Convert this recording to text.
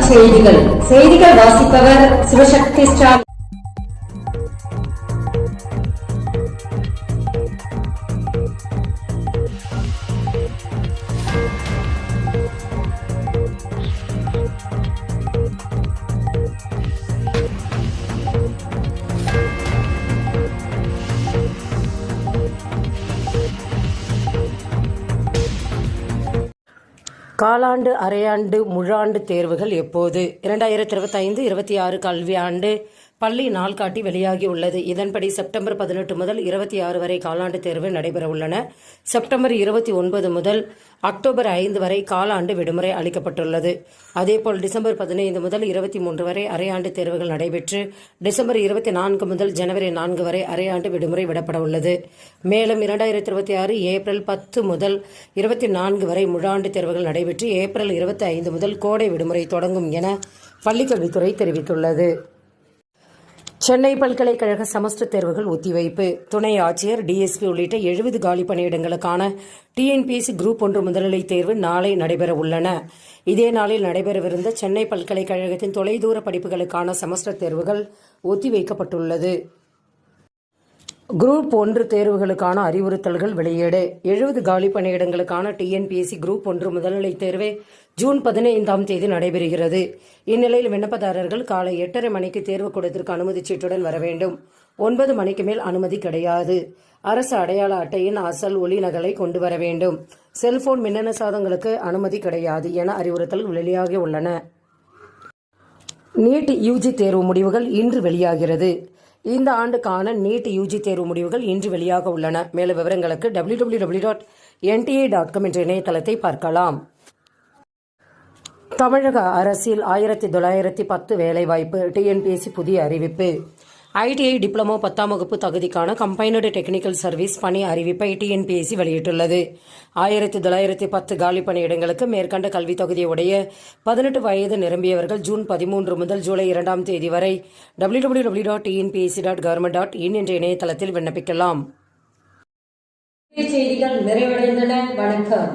செய்திகள் வாசிப்பவர் சிவசக்தி ஸ்டாலின். காலாண்டு, அரையாண்டு, முழாண்டு தேர்வுகள் எப்போது? 2025-26 கல்வியாண்டு பள்ளி நாள்காட்டி வெளியாகியுள்ளது. இதன்படி செப்டம்பர் 18 முதல் 26 வரை காலாண்டு தேர்வு நடைபெறவுள்ளன. செப்டம்பர் 29 முதல் அக்டோபர் 5 வரை காலாண்டு விடுமுறை அளிக்கப்பட்டுள்ளது. அதேபோல் டிசம்பர் 15 முதல் 23 வரை அரையாண்டு தேர்வுகள் நடைபெற்று டிசம்பர் 24 முதல் ஜனவரி 4 வரை அரையாண்டு விடுமுறை விடப்பட உள்ளது. மேலும் 2026 ஏப்ரல் 10 முதல் 24 வரை முழாண்டு தேர்வுகள் நடைபெற்று ஏப்ரல் 25 முதல் கோடை விடுமுறை தொடங்கும் என பள்ளிக்கல்வித்துறை தெரிவித்துள்ளது. சென்னை பல்கலைக்கழக செமஸ்டர் தேர்வுகள் ஒத்திவைப்பு. துணை ஆட்சியர், டிஎஸ்பி உள்ளிட்ட 70 காலி பணியிடங்களுக்கான டிஎன்பிஎஸ்சி குரூப் 1 முதுநிலை தேர்வு நாளை நடைபெற உள்ளன. இதே நாளில் நடைபெறவிருந்த சென்னை பல்கலைக்கழகத்தின் தொலைதூர படிப்புகளுக்கான செமஸ்டர் தேர்வுகள் ஒத்திவைக்கப்பட்டுள்ளது. குரூப் 1 தேர்வுகளுக்கான அறிவுறுத்தல்கள் வெளியீடு. 70 காலி பணியிடங்களுக்கான டிஎன்பிஎஸ்சி குரூப் 1 முதுநிலை தேர்வு ஜூன் 15ஆம் தேதி நடைபெறுகிறது. இந்நிலையில் விண்ணப்பதாரர்கள் காலை 8:30 மணிக்கு தேர்வு கூடத்திற்கு அனுமதி சீட்டுடன் வர வேண்டும். 9 மணிக்கு மேல் அனுமதி கிடையாது. அரசு அடையாள அட்டையின் அசல் ஒளி நகலை கொண்டு வர வேண்டும். செல்போன், மின்னணு சாதனங்களுக்கு அனுமதி கிடையாது என அறிவுறுத்தல் வெளியாகி உள்ளன. நீட் யூஜி தேர்வு முடிவுகள் இன்று வெளியாகிறது. இந்த ஆண்டுக்கான நீட் யூஜி தேர்வு முடிவுகள் இன்று வெளியாக உள்ளன. மேலும் விவரங்களுக்கு www.nta.com என்ற இணையதளத்தை பார்க்கலாம். தமிழக அரசில் 1910 வேலைவாய்ப்பு. டிஎன்பிஎஸ்சி புதிய அறிவிப்பு. ஐடிஐ, டிப்ளமோ 10ஆம் வகுப்பு தகுதிக்கான கம்பைன்டு டெக்னிக்கல் சர்வீஸ் பணி அறிவிப்பை டிஎன்பிஎஸ்சி வெளியிட்டுள்ளது. 1910 காலி பணியிடங்களுக்கு மேற்கண்ட கல்வி தகுதியை உடைய 18 வயது நிரம்பியவர்கள் ஜூன் 13 முதல் ஜூலை 2ஆம் தேதி வரை www.tnpsc.government.in என்ற இணையதளத்தில் விண்ணப்பிக்கலாம். செய்திகள் நிறைவடைந்தன. வணக்கம்.